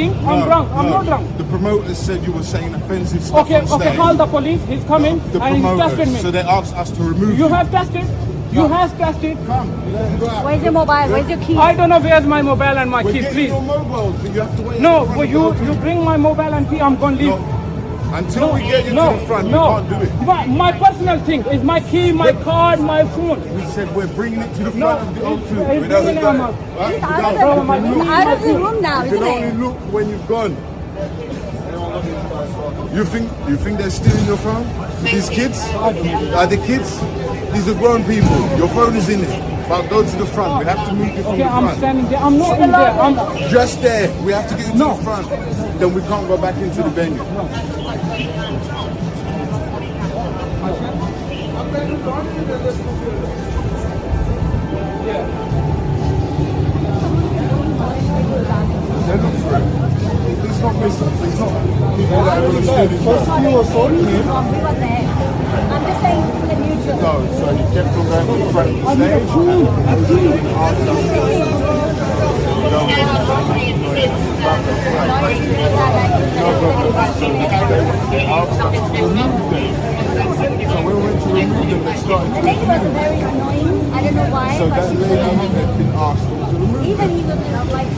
thinking I'm drunk. I'm not drunk. The promoters said you were saying offensive stuff Okay, on stage. okay, call the police. He's coming The and he's promoters. tested me. So they asked us to remove You have tested? You have tested? Come, let him go out. Where's your mobile? Where's your key? I don't know where's my mobile and my We're key, getting please. your mobile, but you have to wait. No, in front but of the you hotel. bring my mobile and key, I'm going to leave. No. Until we get you to the front, we can't do it. My personal thing is my key, my card, my phone. We said we're bringing it to the No, front of the O2. it's We doesn't bringing go. him up. Right? He's We out of go. the room. He's out of the room now, You isn't can only it? look when you've gone. You think they're stealing your phone? These kids? Are the kids? These are grown people. Your phone is in it. But go to the front. We have to move you from Okay, the I'm front. standing there. I'm not in there. I'm Just there. We have to get you to the front. Then we can't go back into the venue. They look for it. He's not missing. He's not. People that are going to steal his phone. We were there. I'm just saying the neutral. No, so he kept on going to the front of the So we went to remove them, they started. The lady was very annoying. I don't know why. So but that she lady had been asked to remove them. even he was like.